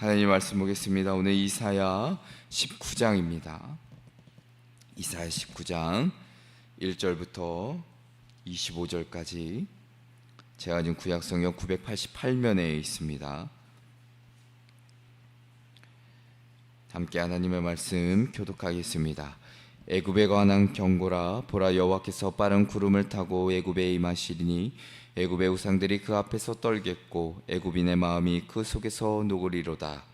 하나님 말씀 보겠습니다. 오늘 이사야 19장입니다. 이사야 19장 1절부터 25절까지 제가 지금 구약성경 988면에 있습니다. 함께 하나님의 말씀 교독하겠습니다. 애굽에 관한 경고라. 보라, 여호와께서 빠른 구름을 타고 애굽에 임하시리니 애굽의 우상들이 그 앞에서 떨겠고 애굽인의 마음이 그 속에서 녹으리로다.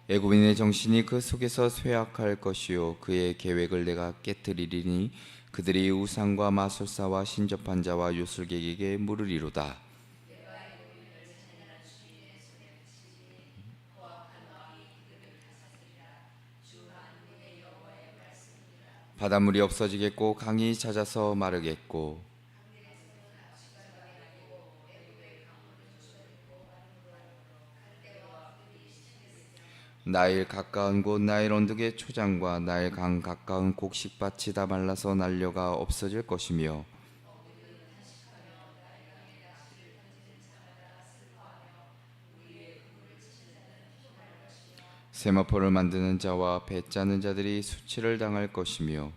애굽인의 정신이 그 속에서 쇠약할 것이요 그의 계획을 내가 깨뜨리리니 그들이 우상과 마술사와 신접한 자와 요술객에게 물으리로다. 바닷물이 없어지겠고 강이 잦아서 마르겠고 나일 가까운 곳 나일 언덕의 초장과 나일 강 가까운 곡식밭이 다 말라서 난려가 없어질 것이며 세마포를 만드는 자와 배 짜는 자들이 수치를 당할 것이며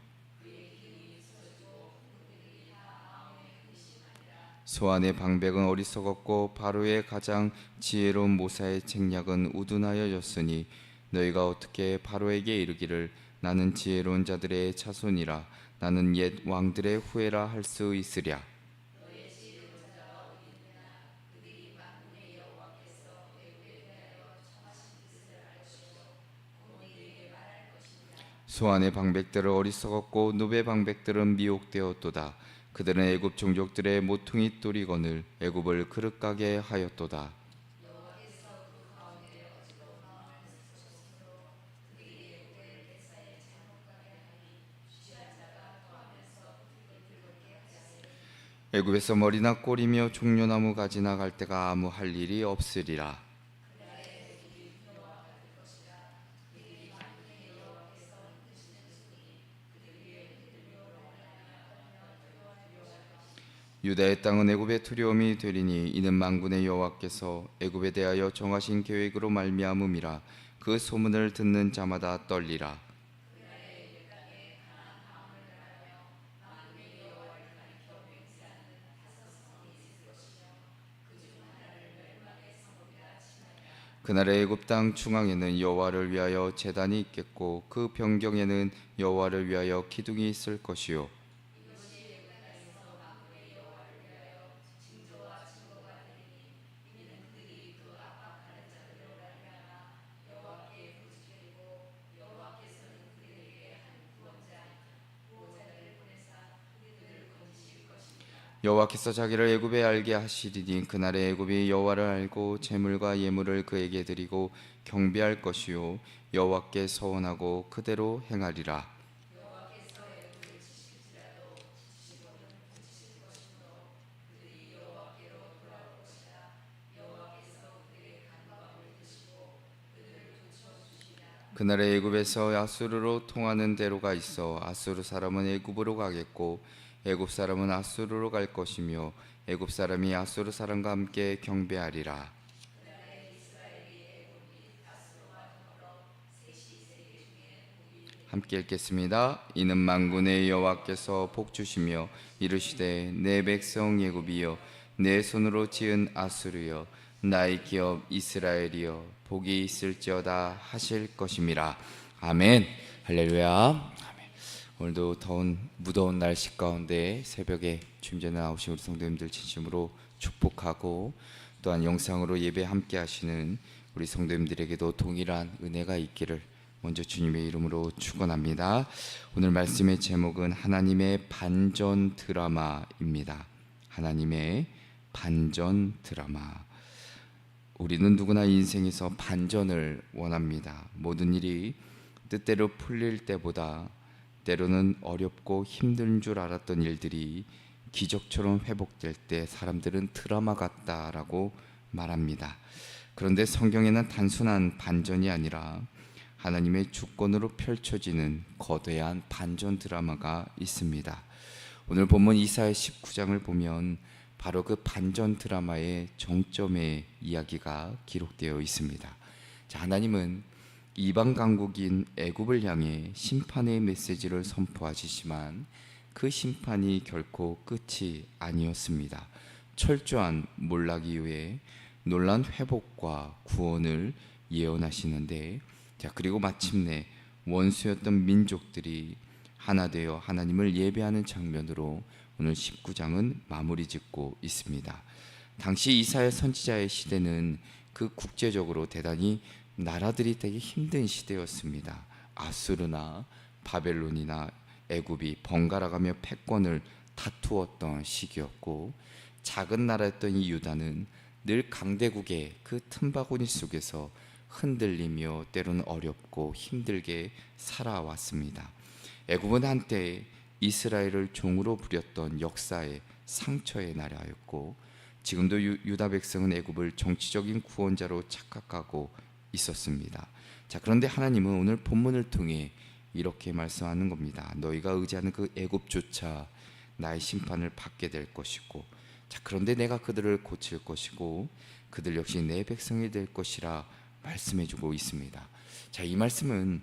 소안의 방백은 어리석었고 바로의 가장 지혜로운 모사의 책략은 우둔하여졌으니 너희가 어떻게 바로에게 이르기를 나는 지혜로운 자들의 자손이라 나는 옛 왕들의 후예라 할 수 있으랴. 소안의 방백들은 어리석었고 노베 방백들은 미혹되었도다. 그들은 애굽 종족들의 모퉁이 뚫이거늘 애굽을 그릇가게 하였도다. 애굽에서 머리나 꼬리며 종려나무 가지나 갈대가 아무 할 일이 없으리라. 유다의 땅은 애굽의 두려움이 되리니 이는 만군의 여호와께서 애굽에 대하여 정하신 계획으로 말미암음이라. 그 소문을 듣는 자마다 떨리라. 그날의 애굽 땅 중앙에는 여호와를 위하여 제단이 있겠고 그 변경에는 여호와를 위하여 기둥이 있을 것이요 여호와께서 자기를 애굽에 알게 하시리니 그날에 애굽이 여호와를 알고 제물과 예물을 그에게 드리고 경배할 것이요 여호와께 서원하고 그대로 행하리라. 그날에 애굽에서 아수르로 통하는 대로가 있어 아수르 사람은 애굽으로 가겠고 애굽 사람은 아수르로 갈 것이며 애굽 사람이 아수르 사람과 함께 경배하리라. 함께 읽겠습니다. 이는 만군의 여호와께서 복 주시며 이르시되 내 백성 애굽이여 내 손으로 지은 아수르여 나의 기업 이스라엘이여 복이 있을지어다 하실 것임이라. 아멘. 할렐루야. 아멘. 오늘도 무더운 날씨 가운데 새벽에 주임전에 나오신 우리 성도님들 진심으로 축복하고 또한 영상으로 예배 함께 하시는 우리 성도님들에게도 동일한 은혜가 있기를 먼저 주님의 이름으로 축원합니다. 오늘 말씀의 제목은 하나님의 반전 드라마입니다. 하나님의 반전 드라마. 우리는 누구나 인생에서 반전을 원합니다. 모든 일이 뜻대로 풀릴 때보다 때로는 어렵고 힘든 줄 알았던 일들이 기적처럼 회복될 때 사람들은 드라마 같다라고 말합니다. 그런데 성경에는 단순한 반전이 아니라 하나님의 주권으로 펼쳐지는 거대한 반전 드라마가 있습니다. 오늘 본문 이사야 19장을 보면 바로 그 반전 드라마의 정점의 이야기가 기록되어 있습니다. 자, 하나님은 이방 강국인 애굽을 향해 심판의 메시지를 선포하시지만 그 심판이 결코 끝이 아니었습니다. 철저한 몰락 이후에 놀라운 회복과 구원을 예언하시는데, 자, 그리고 마침내 원수였던 민족들이 하나 되어 하나님을 예배하는 장면으로 오늘 19장은 마무리 짓고 있습니다. 당시 이사야 선지자의 시대는 그 국제적으로 대단히 나라들이 되게 힘든 시대였습니다. 아수르나 바벨론이나 애굽이 번갈아가며 패권을 다투었던 시기였고, 작은 나라였던 이 유다는 늘 강대국의 그 틈바구니 속에서 흔들리며 때로는 어렵고 힘들게 살아왔습니다. 애굽은 한때 이스라엘을 종으로 부렸던 역사의 상처의 나라였고, 지금도 유다 백성은 애굽을 정치적인 구원자로 착각하고 있었습니다. 자, 그런데 하나님은 오늘 본문을 통해 이렇게 말씀하는 겁니다. 너희가 의지하는 그 애굽조차 나의 심판을 받게 될 것이고, 자, 그런데 내가 그들을 고칠 것이고 그들 역시 내 백성이 될 것이라 말씀해주고 있습니다. 자, 이 말씀은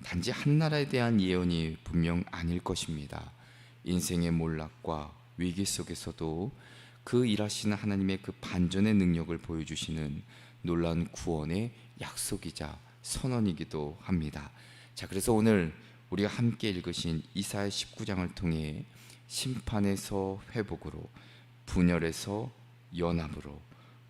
단지 한 나라에 대한 예언이 분명 아닐 것입니다. 인생의 몰락과 위기 속에서도 그 일하시는 하나님의 그 반전의 능력을 보여주시는 놀라운 구원의 약속이자 선언이기도 합니다. 자, 그래서 오늘 우리가 함께 읽으신 이사야 19장을 통해 심판에서 회복으로, 분열에서 연합으로,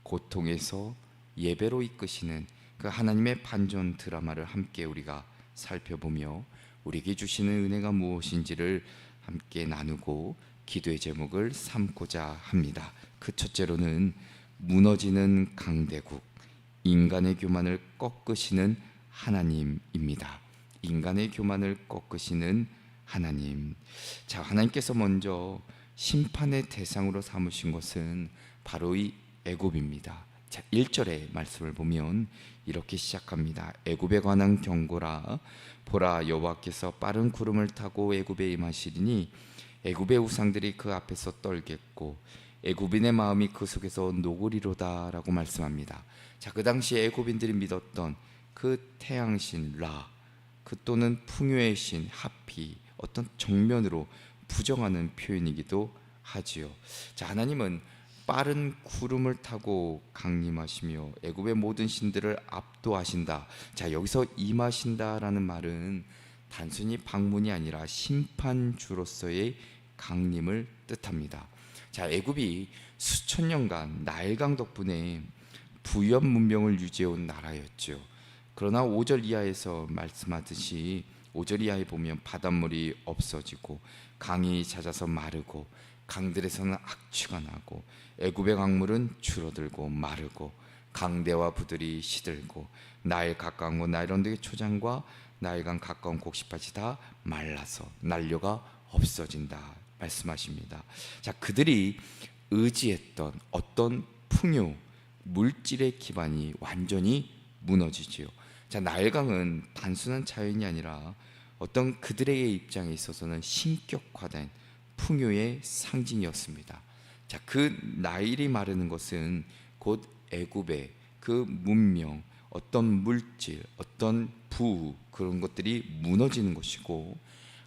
고통에서 예배로 이끄시는 그 하나님의 반전 드라마를 함께 우리가 살펴보며 우리에게 주시는 은혜가 무엇인지를 함께 나누고 기도의 제목을 삼고자 합니다. 그 첫째로는 무너지는 강대국, 인간의 교만을 꺾으시는 하나님입니다. 인간의 교만을 꺾으시는 하나님. 자, 하나님께서 먼저 심판의 대상으로 삼으신 것은 바로 이 애굽입니다. 자, 1절의 말씀을 보면 이렇게 시작합니다. 애굽에 관한 경고라. 보라, 여호와께서 빠른 구름을 타고 애굽에 임하시리니 애굽의 우상들이 그 앞에서 떨겠고 애굽인의 마음이 그 속에서 녹으리로다 라고 말씀합니다. 자, 그 당시 애굽인들이 믿었던 그 태양신 라, 그 또는 풍요의 신 하피, 어떤 정면으로 부정하는 표현이기도 하지요. 자, 하나님은 빠른 구름을 타고 강림하시며 애굽의 모든 신들을 압도하신다. 자, 여기서 임하신다라는 말은 단순히 방문이 아니라 심판주로서의 강림을 뜻합니다. 자, 애굽이 수천 년간 나일강 덕분에 부유한 문명을 유지해온 나라였죠. 그러나 5절 이하에서 말씀하듯이 5절 이하에 보면 바닷물이 없어지고 강이 잦아서 마르고 강들에서는 악취가 나고 애굽의 강물은 줄어들고 마르고 강대와 부들이 시들고 나일 가까운 곳 나일원덕의 초장과 나일강 가까운 곡식밭이 다 말라서 난료가 없어진다 말씀하십니다. 자, 그들이 의지했던 어떤 풍요, 물질의 기반이 완전히 무너지지요. 자, 나일강은 단순한 자연이 아니라 어떤 그들의 입장에 있어서는 신격화된 풍요의 상징이었습니다. 자, 그 나일이 마르는 것은 곧 애굽의 그 문명, 어떤 물질, 어떤 부, 그런 것들이 무너지는 것이고,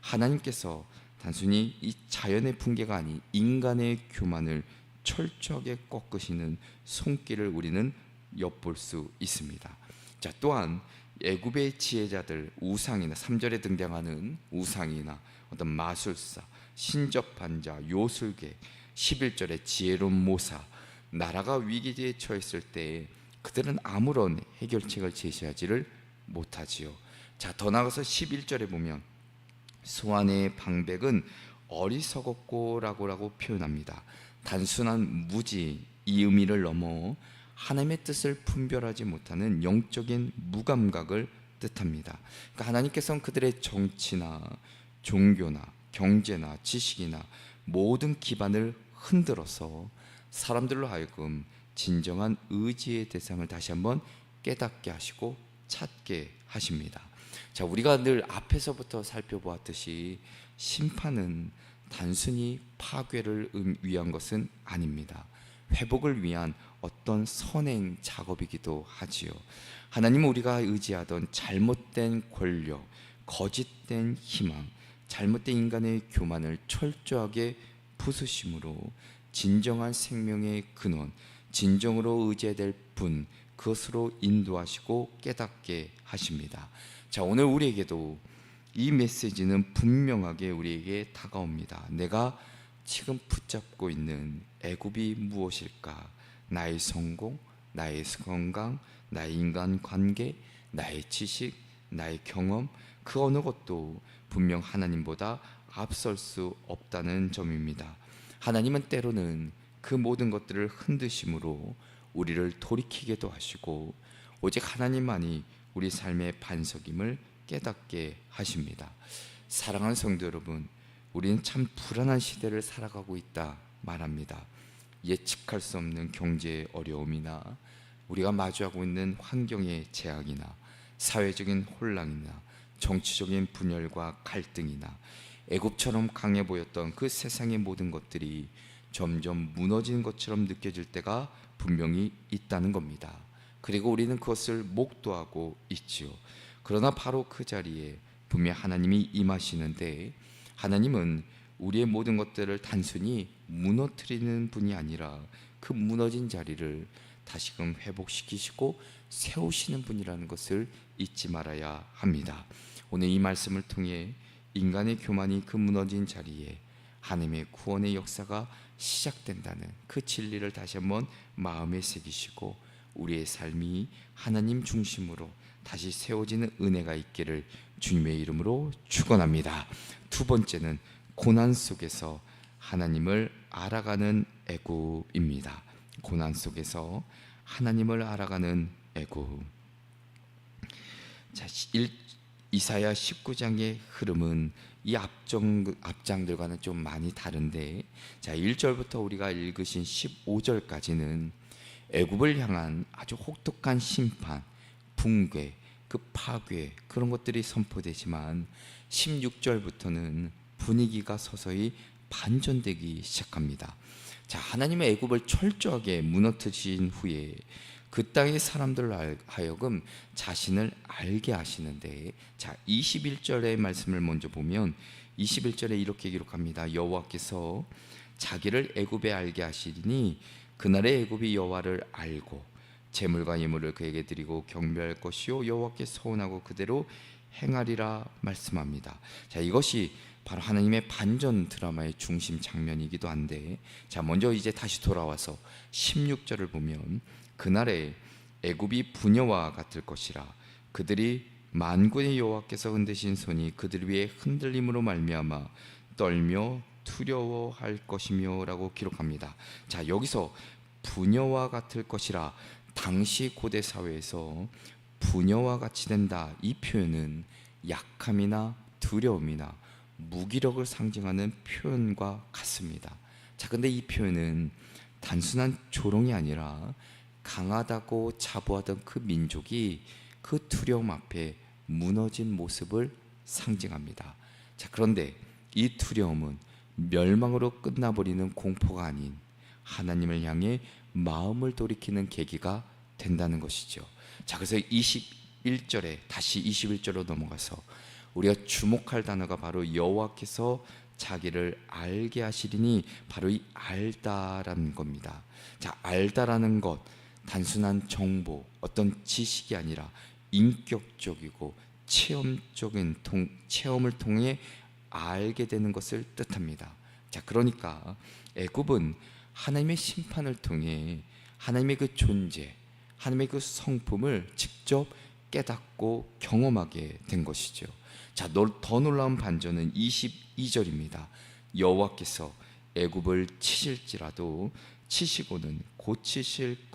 하나님께서 단순히 이 자연의 풍계가 아닌 인간의 교만을 철저하게 꺾으시는 손길을 우리는 엿볼 수 있습니다. 자, 또한 애굽의 지혜자들, 우상이나 3절에 등장하는 우상이나 어떤 마술사, 신접한자, 요술계, 11절에 지혜로운 모사, 나라가 위기에 처했을 때 그들은 아무런 해결책을 제시하지를 못하지요. 자, 더 나아가서 11절에 보면 소환의 방백은 어리석었고 라고 표현합니다. 단순한 무지, 이 의미를 넘어 하나님의 뜻을 분별하지 못하는 영적인 무감각을 뜻합니다. 그러니까 하나님께서는 그들의 정치나 종교나 경제나 지식이나 모든 기반을 흔들어서 사람들로 하여금 진정한 의지의 대상을 다시 한번 깨닫게 하시고 찾게 하십니다. 자, 우리가 늘 앞에서부터 살펴보았듯이 심판은 단순히 파괴를 위한 것은 아닙니다. 회복을 위한 어떤 선행 작업이기도 하지요. 하나님은 우리가 의지하던 잘못된 권력, 거짓된 희망, 잘못된 인간의 교만을 철저하게 부수심으로 진정한 생명의 근원, 진정으로 의지해야 될 분, 그것으로 인도하시고 깨닫게 하십니다. 자, 오늘 우리에게도 이 메시지는 분명하게 우리에게 다가옵니다. 내가 지금 붙잡고 있는 애굽이 무엇일까? 나의 성공, 나의 건강, 나의 인간관계, 나의 지식, 나의 경험, 그 어느 것도 분명 하나님보다 앞설 수 없다는 점입니다. 하나님은 때로는 그 모든 것들을 흔드심으로 우리를 돌이키게도 하시고 오직 하나님만이 우리 삶의 반석임을 깨닫게 하십니다. 사랑하는 성도 여러분, 우리는 참 불안한 시대를 살아가고 있다 말합니다. 예측할 수 없는 경제의 어려움이나 우리가 마주하고 있는 환경의 재앙이나 사회적인 혼란이나 정치적인 분열과 갈등이나 애굽처럼 강해 보였던 그 세상의 모든 것들이 점점 무너지는 것처럼 느껴질 때가 분명히 있다는 겁니다. 그리고 우리는 그것을 목도하고 있지요. 그러나 바로 그 자리에 분명 하나님이 임하시는데, 하나님은 우리의 모든 것들을 단순히 무너뜨리는 분이 아니라 그 무너진 자리를 다시금 회복시키시고 세우시는 분이라는 것을 잊지 말아야 합니다. 오늘 이 말씀을 통해 인간의 교만이 그 무너진 자리에 하나님의 구원의 역사가 시작된다는 그 진리를 다시 한번 마음에 새기시고 우리의 삶이 하나님 중심으로 다시 세워지는 은혜가 있기를 주님의 이름으로 축원합니다. 두 번째는 고난 속에서 하나님을 알아가는 애굽입니다. 고난 속에서 하나님을 알아가는 애굽. 자, 이사야 19장의 흐름은 이 앞장들과는 좀 많이 다른데, 자, 1절부터 우리가 읽으신 15절까지는 애굽을 향한 아주 혹독한 심판, 붕괴, 그 파괴, 그런 것들이 선포되지만 16절부터는 분위기가 서서히 반전되기 시작합니다. 자, 하나님의 애굽을 철저하게 무너뜨리신 후에 그 땅의 사람들로 하여금 자신을 알게 하시는데, 자, 21절의 말씀을 먼저 보면 21절에 이렇게 기록합니다. 여호와께서 자기를 애굽에 알게 하시리니 그날의 애굽이 여호와를 알고 제물과 예물을 그에게 드리고 경배할 것이요 여호와께 서원하고 그대로 행하리라 말씀합니다. 자, 이것이 바로 하나님의 반전 드라마의 중심 장면이기도 한데, 자, 먼저 이제 다시 돌아와서 16절을 보면 그날에 애굽이 부녀와 같을 것이라 그들이 만군의 여호와께서 흔드신 손이 그들 위에 흔들림으로 말미암아 떨며 두려워할 것이며 라고 기록합니다. 자, 여기서 부녀와 같을 것이라, 당시 고대 사회에서 부녀와 같이 된다, 이 표현은 약함이나 두려움이나 무기력을 상징하는 표현과 같습니다. 자, 근데 이 표현은 단순한 조롱이 아니라 강하다고 자부하던 그 민족이 그 두려움 앞에 무너진 모습을 상징합니다. 자, 그런데 이 두려움은 멸망으로 끝나버리는 공포가 아닌 하나님을 향해 마음을 돌이키는 계기가 된다는 것이죠. 자, 그래서 21절에 다시 21절로 넘어가서 우리가 주목할 단어가 바로 여호와께서 자기를 알게 하시리니, 바로 이 알다라는 겁니다. 자, 알다라는 것, 단순한 정보, 어떤 지식이 아니라 인격적이고 체험적인 체험을 통해 알게 되는 것을 뜻합니다. 자, 그러니까 애굽은 하나님의 심판을 통해 하나님의 그 존재, 하나님의 그 성품을 직접 깨닫고 경험하게 된 것이죠. 자, 더 놀라운 반전은 22절입니다. 여호와께서 애굽을 치실지라도 치시고는 고치실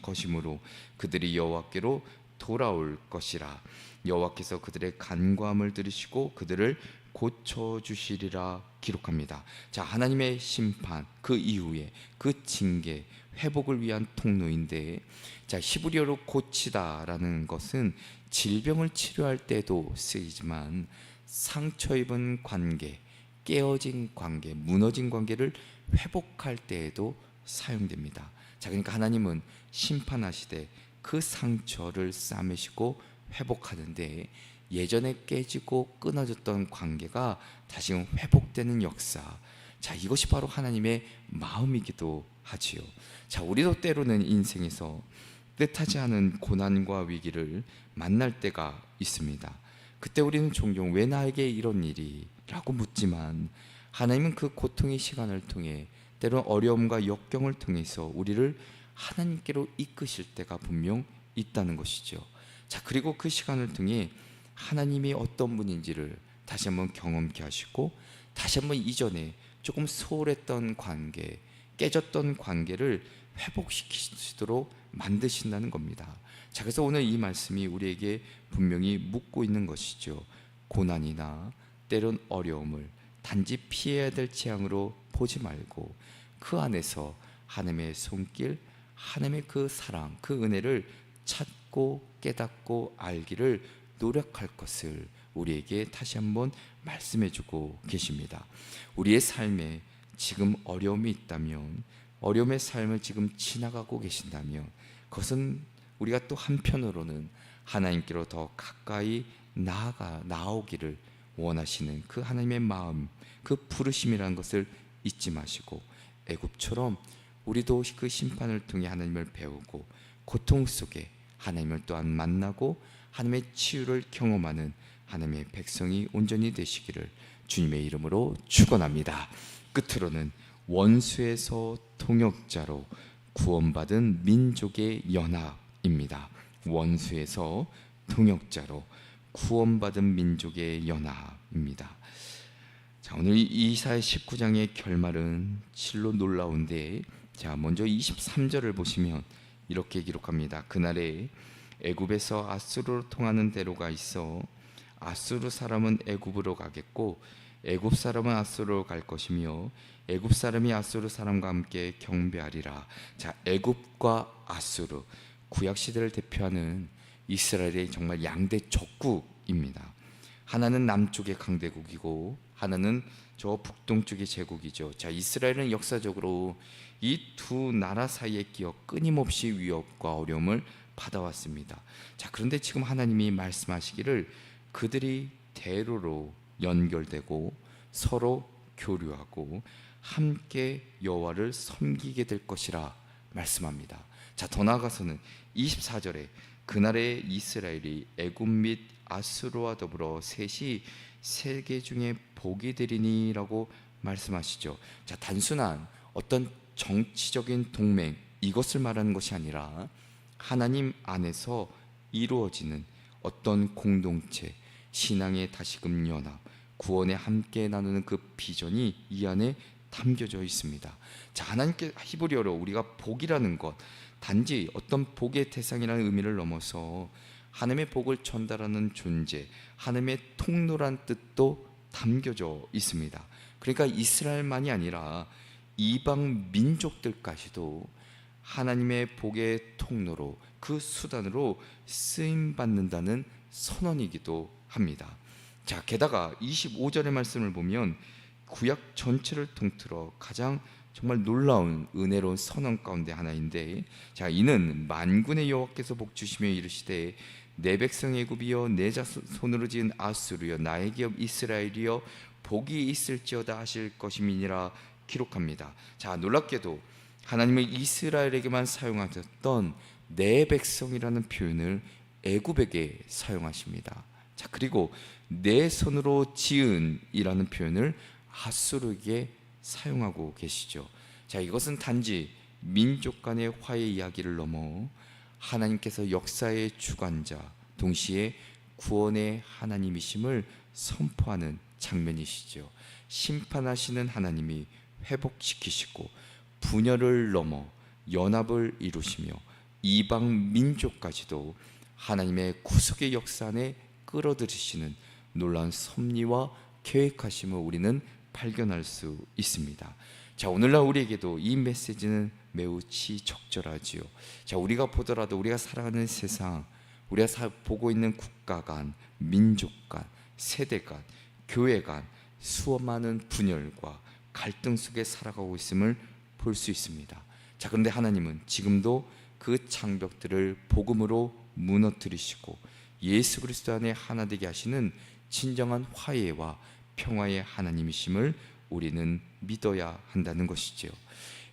것이므로 그들이 여호와께로 돌아올 것이라. 여호와께서 그들의 간구함을 들으시고 그들을 고쳐주시리라 기록합니다. 자, 하나님의 심판, 그 이후에 그 징계, 회복을 위한 통로인데, 자, 히브리어로 고치다라는 것은 질병을 치료할 때도 쓰이지만 상처 입은 관계, 깨어진 관계, 무너진 관계를 회복할 때에도 사용됩니다. 자, 그러니까 하나님은 심판하시되 그 상처를 싸매시고 회복하는데, 예전에 깨지고 끊어졌던 관계가 다시금 회복되는 역사, 자, 이것이 바로 하나님의 마음이기도 하지요. 자, 우리도 때로는 인생에서 뜻하지 않은 고난과 위기를 만날 때가 있습니다. 그때 우리는 종종 왜 나에게 이런 일이? 라고 묻지만, 하나님은 그 고통의 시간을 통해, 때로는 어려움과 역경을 통해서 우리를 하나님께로 이끄실 때가 분명 있다는 것이죠. 자, 그리고 그 시간을 통해 하나님이 어떤 분인지를 다시 한번 경험케 하시고, 다시 한번 이전에 조금 소홀했던 관계, 깨졌던 관계를 회복시키시도록 만드신다는 겁니다. 자, 그래서 오늘 이 말씀이 우리에게 분명히 묻고 있는 것이죠. 고난이나 때론 어려움을 단지 피해야 될 재앙으로 보지 말고, 그 안에서 하나님의 손길, 하나님의 그 사랑, 그 은혜를 찾고 깨닫고 알기를 노력할 것을 우리에게 다시 한번 말씀해주고 계십니다. 우리의 삶에 지금 어려움이 있다면, 어려움의 삶을 지금 지나가고 계신다면, 그것은 우리가 또 한편으로는 하나님께로 더 가까이 나아오기를 원하시는 그 하나님의 마음, 그 부르심이라는 것을 잊지 마시고, 애굽처럼 우리도 그 심판을 통해 하나님을 배우고 고통 속에 하나님을 또한 만나고 하나님의 치유를 경험하는 하나님의 백성이 온전히 되시기를 주님의 이름으로 축원합니다. 끝으로는 원수에서 통역자로 구원받은 민족의 연합입니다. 원수에서 통역자로 구원받은 민족의 연합입니다. 자, 오늘 이사야 19장의 결말은 실로 놀라운데, 자, 먼저 23절을 보시면 이렇게 기록합니다. 그날에 애굽에서 아수르로 통하는 대로가 있어 아수르 사람은 애굽으로 가겠고 애굽 사람은 아수르로 갈 것이며 애굽 사람이 아수르 사람과 함께 경배하리라. 자, 애굽과 아수르, 구약 시대를 대표하는 이스라엘의 정말 양대 적국입니다. 하나는 남쪽의 강대국이고 하나는 저 북동쪽의 제국이죠. 자, 이스라엘은 역사적으로 이 두 나라 사이에 끼어 끊임없이 위협과 어려움을 받아왔습니다. 자, 그런데 지금 하나님이 말씀하시기를 그들이 대로로 연결되고 서로 교류하고 함께 여호와를 섬기게 될 것이라 말씀합니다. 자, 더 나아가서는 24절에 그날에 이스라엘이 애굽 및 아수르와 더불어 셋이 세계 중에 복이 되리니라고 말씀하시죠. 자, 단순한 어떤 정치적인 동맹, 이것을 말하는 것이 아니라 하나님 안에서 이루어지는 어떤 공동체, 신앙의 다시금 연합, 구원에 함께 나누는 그 비전이 이 안에 담겨져 있습니다. 자, 하나님께 히브리어로 우리가 복이라는 것, 단지 어떤 복의 대상이라는 의미를 넘어서 하나님의 복을 전달하는 존재, 하나님의 통로란 뜻도 담겨져 있습니다. 그러니까 이스라엘만이 아니라 이방 민족들까지도 하나님의 복의 통로로, 그 수단으로 쓰임 받는다는 선언이기도 합니다. 자, 게다가 25절의 말씀을 보면 구약 전체를 통틀어 가장 정말 놀라운 은혜로운 선언 가운데 하나인데, 자, 이는 만군의 여호와께서 복 주시며 이르시되 내 백성 애굽이여 내 손으로 지은 아수르여 나의 기업 이스라엘이여 복이 있을지어다 하실 것임이니라 기록합니다. 자, 놀랍게도 하나님은 이스라엘에게만 사용하셨던 내 백성이라는 표현을 애굽에게 사용하십니다. 자, 그리고 내 손으로 지은이라는 표현을 아수르에게 사용하고 계시죠. 자, 이것은 단지 민족 간의 화해 이야기를 넘어 하나님께서 역사의 주관자, 동시에 구원의 하나님이심을 선포하는 장면이시죠. 심판하시는 하나님이 회복시키시고 분열을 넘어 연합을 이루시며 이방 민족까지도 하나님의 구속의 역사 안에 끌어들이시는 놀라운 섭리와 계획하심을 우리는 발견할 수 있습니다. 자, 오늘날 우리에게도 이 메시지는 매우 지적절하지요. 자, 우리가 보더라도 우리가 살아가는 세상, 우리가 보고 있는 국가 간, 민족 간, 세대 간, 교회 간 수많은 분열과 갈등 속에 살아가고 있음을 볼 수 있습니다. 자, 그런데 하나님은 지금도 그 장벽들을 복음으로 무너뜨리시고 예수 그리스도 안에 하나 되게 하시는 진정한 화해와 평화의 하나님이심을 우리는 믿어야 한다는 것이지요.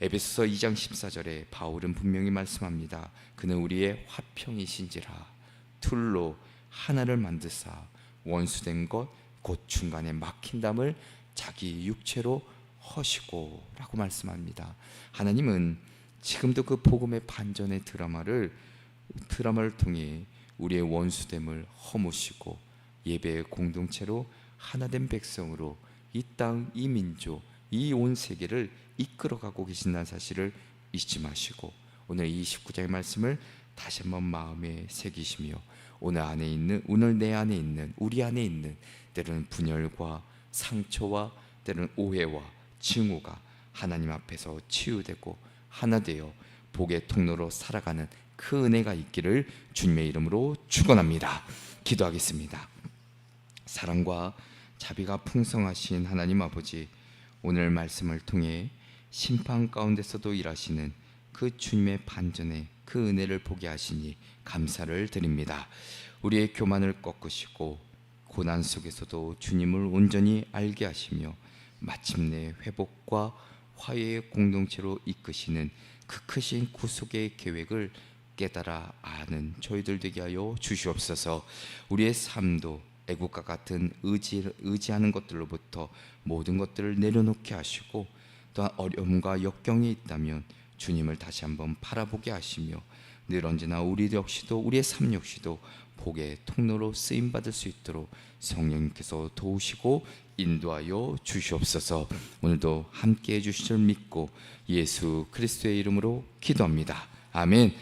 에베소서 2장 14절에 바울은 분명히 말씀합니다. 그는 우리의 화평이신지라 둘로 하나를 만드사 원수된 것 곧 중간에 막힌 담을 자기 육체로 허시고 라고 말씀합니다. 하나님은 지금도 그 복음의 반전의 드라마를 통해 우리의 원수됨을 허무시고 예배의 공동체로 하나된 백성으로 이 땅, 이 민족, 이 온 세계를 이끌어가고 계신다는 사실을 잊지 마시고 오늘 이 19장의 말씀을 다시 한번 마음에 새기시며 오늘 내 안에 있는 우리 안에 있는 때로는 분열과 상처와 때로는 오해와 증오가 하나님 앞에서 치유되고 하나 되어 복의 통로로 살아가는 그 은혜가 있기를 주님의 이름으로 축원합니다. 기도하겠습니다. 사랑과 자비가 풍성하신 하나님 아버지, 오늘 말씀을 통해 심판 가운데서도 일하시는 그 주님의 반전의 그 은혜를 보게 하시니 감사를 드립니다. 우리의 교만을 꺾으시고 고난 속에서도 주님을 온전히 알게 하시며 마침내 회복과 화해의 공동체로 이끄시는 그 크신 구속의 계획을 깨달아 아는 저희들 되게 하여 주시옵소서. 우리의 삶도 애국과 같은 의지하는 것들로부터 모든 것들을 내려놓게 하시고 또한 어려움과 역경이 있다면 주님을 다시 한번 바라보게 하시며 늘 언제나 우리 역시도 우리의 삶 역시도 복의 통로로 쓰임받을 수 있도록 성령님께서 도우시고 인도하여 주시옵소서. 오늘도 함께해 주실 줄 믿고 예수 그리스도의 이름으로 기도합니다. 아멘.